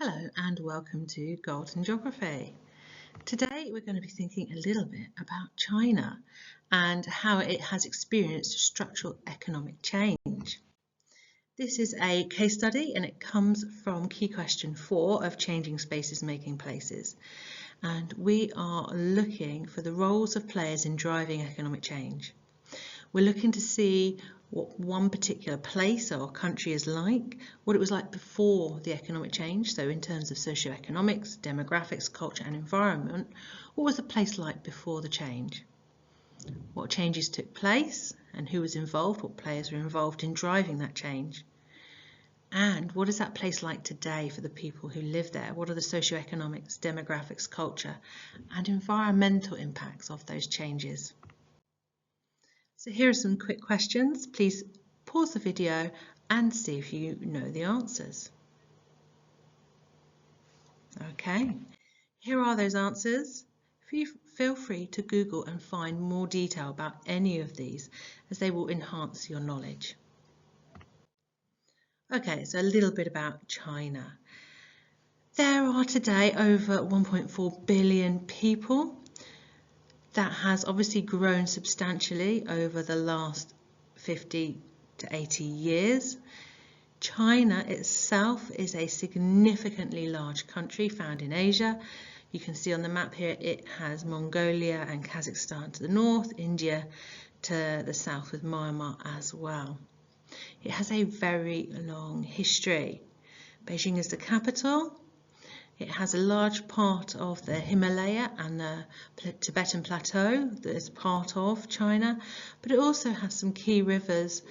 Hello and welcome to Golden Geography. Today we're going to be thinking a little bit about China and how it has experienced structural economic change. This is a case study and it comes from key question 4 of Changing Spaces Making Places. And we are looking for the roles of players in driving economic change. We're looking to see what one particular place or country is like, what it was like before the economic change, so in terms of socioeconomics, demographics, culture and environment, what was the place like before the change? What changes took place and who was involved, what players were involved in driving that change? And what is that place like today for the people who live there? What are the socioeconomics, demographics, culture and environmental impacts of those changes? So here are some quick questions. Please pause the video and see if you know the answers. Okay, here are those answers. Feel free to Google and find more detail about any of these as they will enhance your knowledge. Okay, so a little bit about China. There are today over 1.4 billion people. That has obviously grown substantially over the last 50 to 80 years. China itself is a significantly large country found in Asia. You can see on the map here it has Mongolia and Kazakhstan to the north, India to the south with Myanmar as well. It has a very long history. Beijing is the capital. It has a large part of the Himalaya and the Tibetan Plateau that is part of China, but it also has some key rivers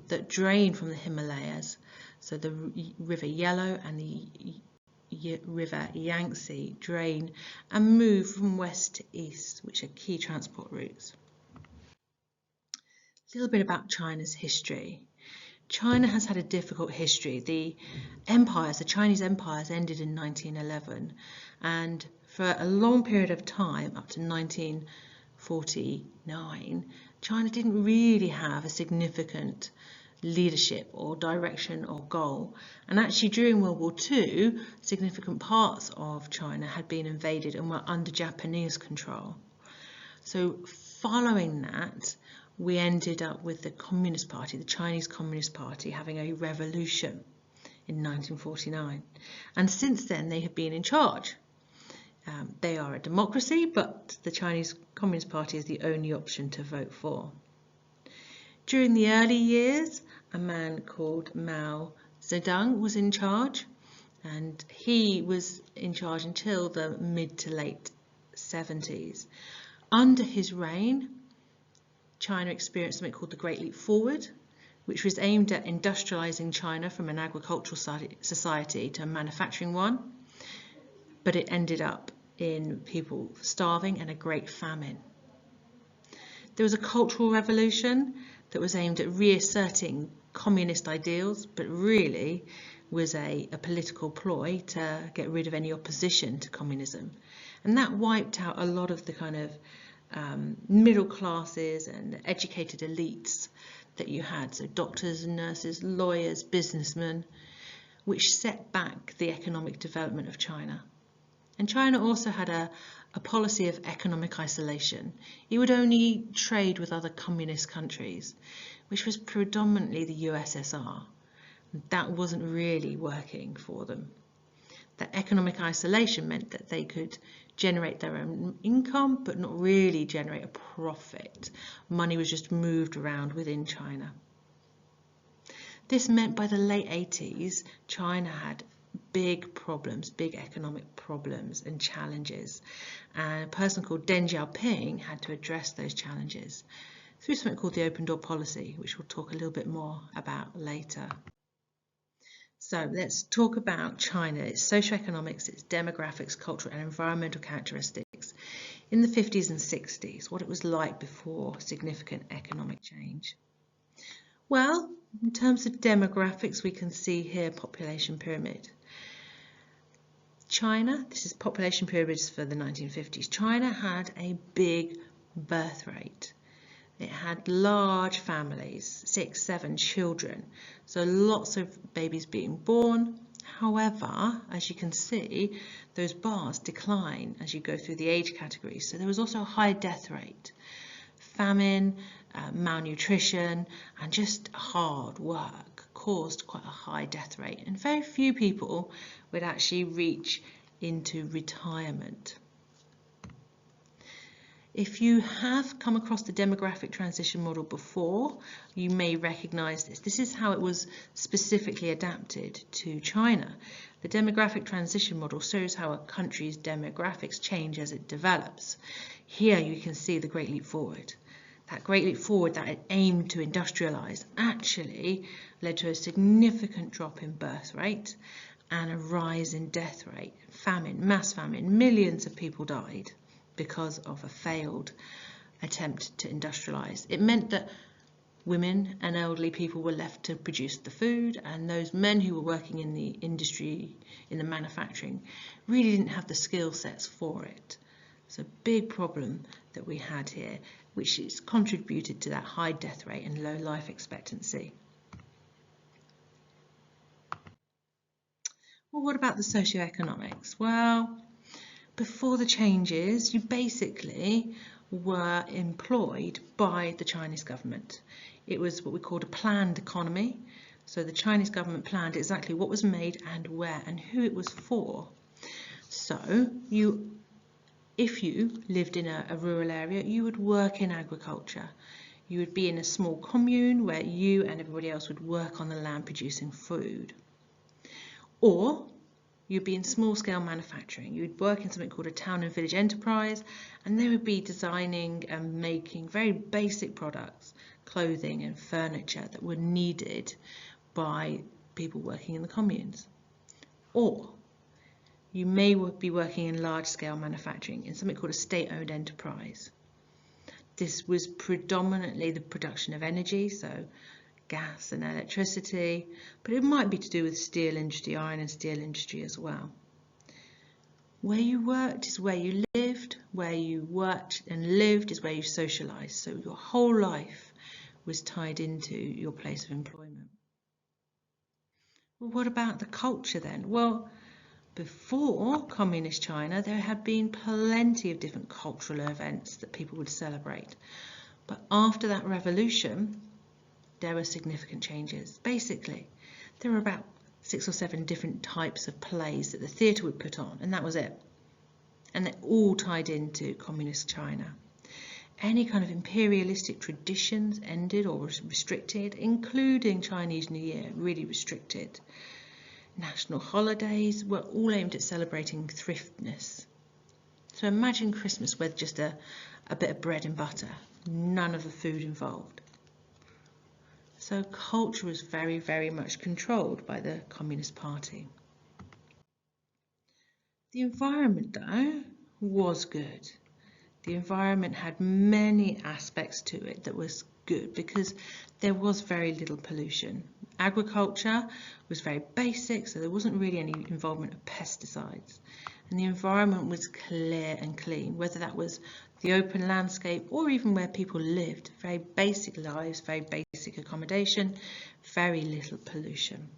that drain from the Himalayas. So the River Yellow and the River Yangtze drain and move from west to east, which are key transport routes. A little bit about China's history. China has had a difficult history. The Chinese empires ended in 1911, and for a long period of time, up to 1949, China didn't really have a significant leadership or direction or goal. And actually during World War II, significant parts of China had been invaded and were under Japanese control. So following that, we ended up with the Communist Party, the Chinese Communist Party, having a revolution in 1949. And since then, they have been in charge. They are a democracy, but the Chinese Communist Party is the only option to vote for. During the early years, a man called Mao Zedong was in charge, and he was in charge until the mid to late 70s. Under his reign, China experienced something called the Great Leap Forward, which was aimed at industrializing China from an agricultural society to a manufacturing one, but it ended up in people starving and a great famine. There was a cultural revolution that was aimed at reasserting communist ideals, but really was a political ploy to get rid of any opposition to communism. And that wiped out a lot of the kind of middle classes and educated elites that you had, so doctors and nurses, lawyers, businessmen, which set back the economic development of China. And China also had a policy of economic isolation. It would only trade with other communist countries, which was predominantly the USSR. That wasn't really working for them. That economic isolation meant that they could generate their own income, but not really generate a profit. Money was just moved around within China. This meant by the late 80s, China had big problems, big economic problems and challenges. And a person called Deng Xiaoping had to address those challenges through something called the Open Door Policy, which we'll talk a little bit more about later. So let's talk about China, its socioeconomics, its demographics, cultural and environmental characteristics in the 50s and 60s, what it was like before significant economic change. Well, in terms of demographics, we can see here population pyramid. China, this is population pyramids for the 1950s. China had a big birth rate. It had large families, 6, 7 children, so lots of babies being born. However, as you can see, those bars decline as you go through the age categories. So there was also a high death rate. Famine, malnutrition, and just hard work caused quite a high death rate. And very few people would actually reach into retirement. If you have come across the demographic transition model before, you may recognise this. This is how it was specifically adapted to China. The demographic transition model shows how a country's demographics change as it develops. Here you can see the Great Leap Forward. That Great Leap Forward that it aimed to industrialise actually led to a significant drop in birth rate and a rise in death rate. Famine, mass famine, millions of people died because of a failed attempt to industrialise. It meant that women and elderly people were left to produce the food, and those men who were working in the industry, in the manufacturing, really didn't have the skill sets for it. It's a big problem that we had here, which has contributed to that high death rate and low life expectancy. Well, what about the socioeconomics? Well, before the changes, you basically were employed by the Chinese government. It was what we called a planned economy. So the Chinese government planned exactly what was made and where and who it was for. So if you lived in a rural area, you would work in agriculture. You would be in a small commune where you and everybody else would work on the land producing food. Or you'd be in small-scale manufacturing. You'd work in something called a town and village enterprise, and they would be designing and making very basic products, clothing and furniture that were needed by people working in the communes. Or you may be working in large-scale manufacturing in something called a state-owned enterprise. This was predominantly the production of energy, so gas and electricity, but it might be to do with steel industry, iron and steel industry as well. Where you worked is where you lived, where you worked and lived is where you socialised, so your whole life was tied into your place of employment. Well, what about the culture then? Well, before Communist China, there had been plenty of different cultural events that people would celebrate, but after that revolution, there were significant changes. Basically, there were about 6 or 7 different types of plays that the theatre would put on, and that was it. And they're all tied into Communist China. Any kind of imperialistic traditions ended or was restricted, including Chinese New Year, really restricted. National holidays were all aimed at celebrating thriftness. So imagine Christmas with just a bit of bread and butter, none of the food involved. So culture was very, very much controlled by the Communist Party. The environment, though, was good. The environment had many aspects to it that was good because there was very little pollution. Agriculture was very basic, so there wasn't really any involvement of pesticides. And the environment was clear and clean, whether that was the open landscape or even where people lived. Very basic lives, very basic accommodation, very little pollution.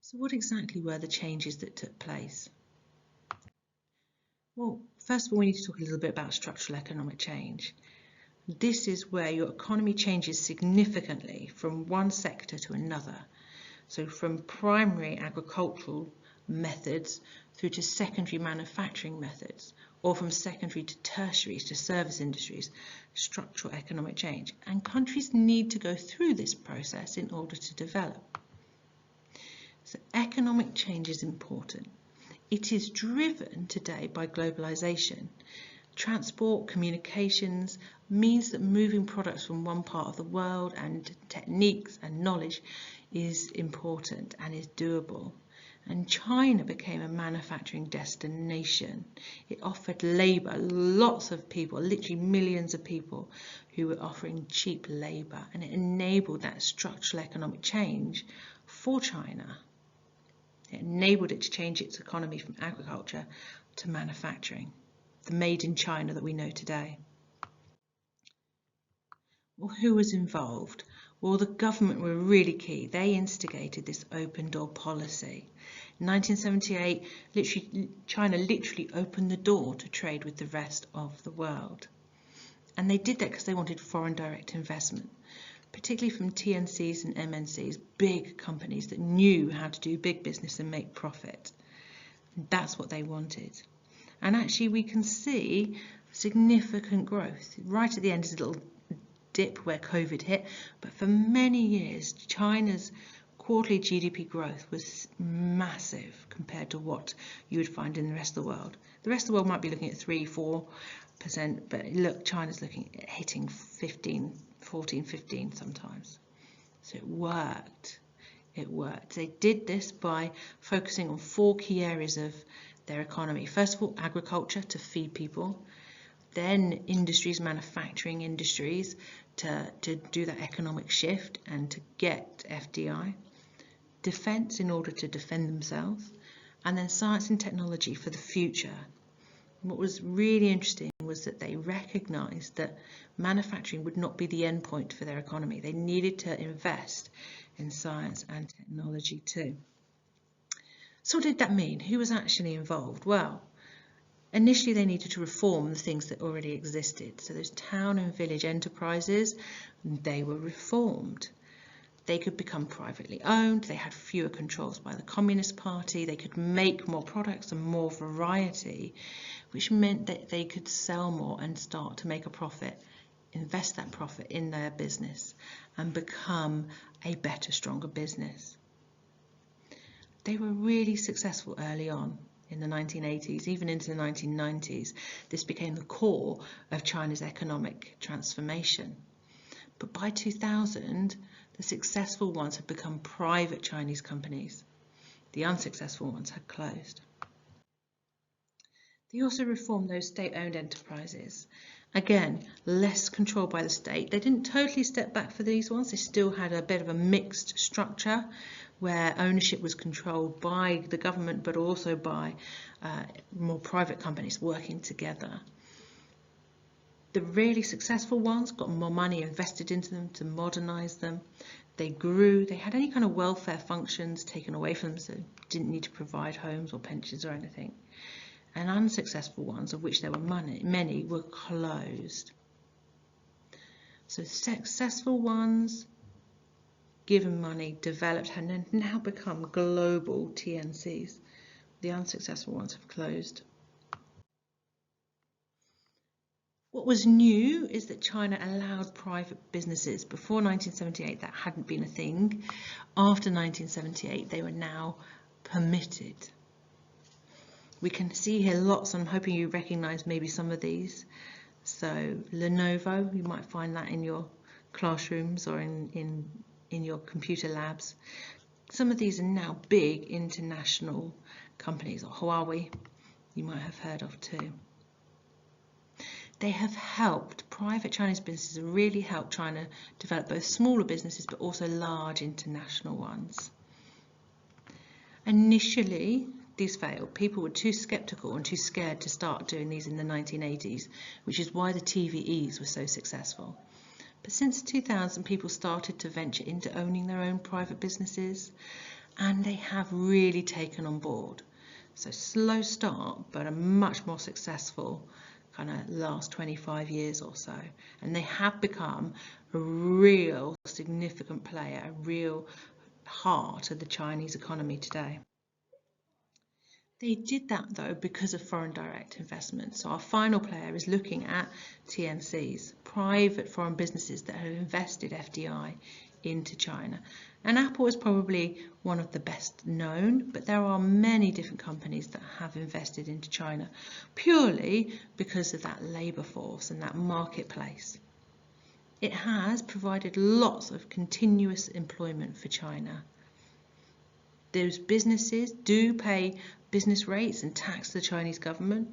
So what exactly were the changes that took place? Well, first of all, we need to talk a little bit about structural economic change. This is where your economy changes significantly from one sector to another. So from primary agricultural methods through to secondary manufacturing methods, or from secondary to tertiary to service industries, structural economic change. And countries need to go through this process in order to develop. So economic change is important. It is driven today by globalization. Transport, communications means that moving products from one part of the world and techniques and knowledge is important and is doable. And China became a manufacturing destination. It offered labour, lots of people, literally millions of people who were offering cheap labour, and it enabled that structural economic change for China. It enabled it to change its economy from agriculture to manufacturing, the made in China that we know today. Well, who was involved? Well, the government were really key. They instigated this open door policy. In 1978, China literally opened the door to trade with the rest of the world. And they did that because they wanted foreign direct investment, particularly from TNCs and MNCs, big companies that knew how to do big business and make profit. That's what they wanted. And actually we can see significant growth. Right at the end is a little dip where COVID hit, but for many years China's quarterly GDP growth was massive compared to what you would find in the rest of the world. The rest of the world might be looking at 3-4%, but look, China's looking at hitting 14-15 sometimes. So it worked. It worked. They did this by focusing on 4 key areas of their economy. First of all, agriculture to feed people, then industries, manufacturing industries to do that economic shift and to get FDI, defence in order to defend themselves, and then science and technology for the future. What was really interesting was that they recognised that manufacturing would not be the end point for their economy. They needed to invest in science and technology too. So what did that mean? Who was actually involved? Well, initially they needed to reform the things that already existed. So those town and village enterprises, they were reformed. They could become privately owned, they had fewer controls by the Communist Party, they could make more products and more variety, which meant that they could sell more and start to make a profit, invest that profit in their business and become a better, stronger business. They were really successful early on in the 1980s, even into the 1990s. This became the core of China's economic transformation. But by 2000, the successful ones had become private Chinese companies. The unsuccessful ones had closed. They also reformed those state-owned enterprises. Again, less control by the state. They didn't totally step back for these ones. They still had a bit of a mixed structure where ownership was controlled by the government, but also by more private companies working together. The really successful ones got more money invested into them to modernize them. They grew, they had any kind of welfare functions taken away from them, so didn't need to provide homes or pensions or anything. And unsuccessful ones, of which there were many, were closed. So successful ones, given money, developed, and then now become global TNCs. The unsuccessful ones have closed. What was new is that China allowed private businesses. Before 1978, that hadn't been a thing. After 1978, they were now permitted. We can see here lots, and I'm hoping you recognise maybe some of these. So Lenovo, you might find that in your classrooms or in your computer labs. Some of these are now big international companies, or Huawei, you might have heard of too. They have helped, private Chinese businesses really helped China develop both smaller businesses but also large international ones. Initially, these failed. People were too sceptical and too scared to start doing these in the 1980s, which is why the TVEs were so successful. But since 2000, people started to venture into owning their own private businesses, and they have really taken on board. So slow start, but a much more successful kind of last 25 years or so. And they have become a real significant player, a real heart of the Chinese economy today. They did that though because of foreign direct investment. So our final player is looking at TNCs, private foreign businesses that have invested FDI into China. And Apple is probably one of the best known, but there are many different companies that have invested into China purely because of that labour force and that marketplace. It has provided lots of continuous employment for China. Those businesses do pay business rates and tax to the Chinese government,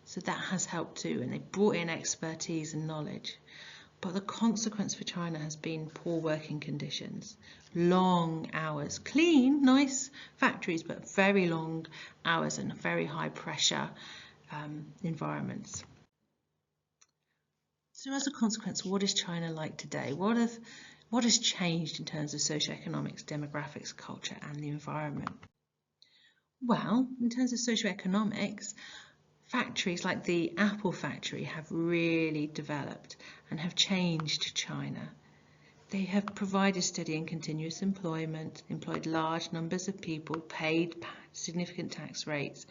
so that has helped too, and they brought in expertise and knowledge. But the consequence for China has been poor working conditions, long hours, clean, nice factories, but very long hours and very high pressure environments. So as a consequence, what is China like today? What What has changed in terms of socioeconomics, demographics, culture and the environment? Well, in terms of socioeconomics, factories like the Apple factory have really developed and have changed China. They have provided steady and continuous employment, employed large numbers of people, paid significant tax rates,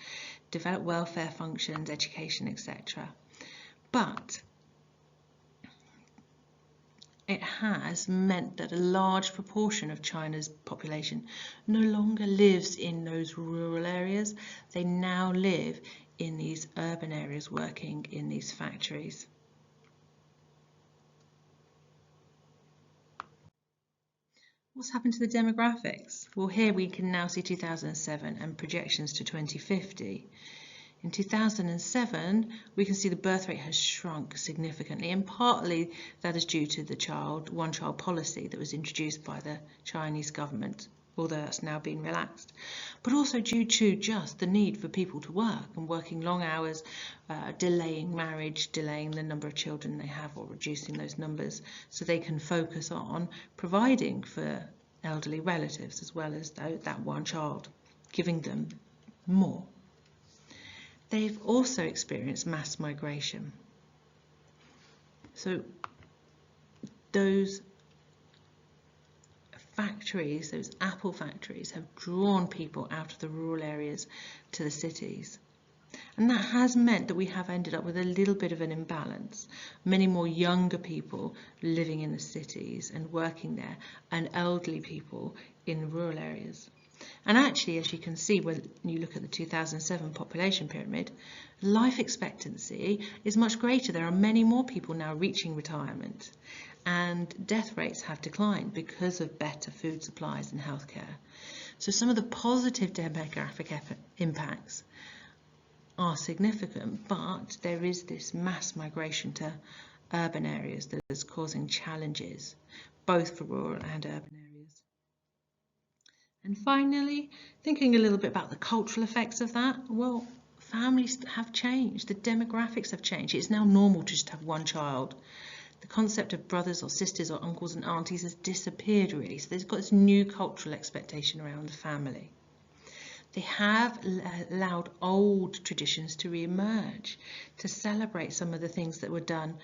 developed welfare functions, education, etc. But it has meant that a large proportion of China's population no longer lives in those rural areas. They now live in these urban areas working in these factories. What's happened to the demographics? Well, here we can now see 2007 and projections to 2050. In 2007, we can see the birth rate has shrunk significantly, and partly that is due to the one-child policy that was introduced by the Chinese government, although that's now been relaxed, but also due to just the need for people to work and working long hours, delaying marriage, delaying the number of children they have or reducing those numbers so they can focus on providing for elderly relatives as well as that one child, giving them more. They've also experienced mass migration. So those factories, those Apple factories, have drawn people out of the rural areas to the cities. And that has meant that we have ended up with a little bit of an imbalance. Many more younger people living in the cities and working there, and elderly people in rural areas. And actually, as you can see when you look at the 2007 population pyramid, life expectancy is much greater. There are many more people now reaching retirement, and death rates have declined because of better food supplies and healthcare. So some of the positive demographic impacts are significant, but there is this mass migration to urban areas that is causing challenges, both for rural and urban areas. And finally, thinking a little bit about the cultural effects of that, well, families have changed, the demographics have changed. It's now normal to just have one child. The concept of brothers or sisters or uncles and aunties has disappeared really, so there's got this new cultural expectation around the family. They have allowed old traditions to re-emerge, to celebrate some of the things that were done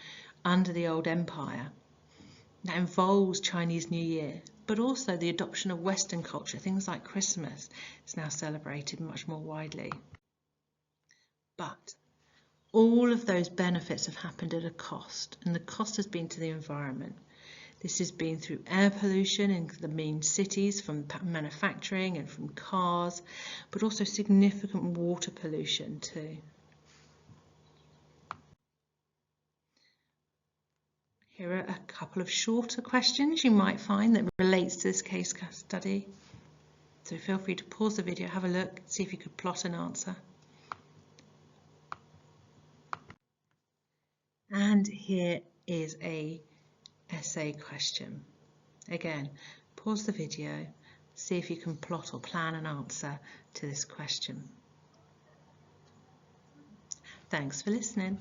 under the old empire. That involves Chinese New Year, but also the adoption of Western culture. Things like Christmas is now celebrated much more widely. But all of those benefits have happened at a cost, and the cost has been to the environment. This has been through air pollution in the main cities from manufacturing and from cars, but also significant water pollution too. Here are a couple of shorter questions you might find that relates to this case study. So feel free to pause the video, have a look, see if you could plot an answer. And here is a essay question. Again, pause the video, see if you can plot or plan an answer to this question. Thanks for listening.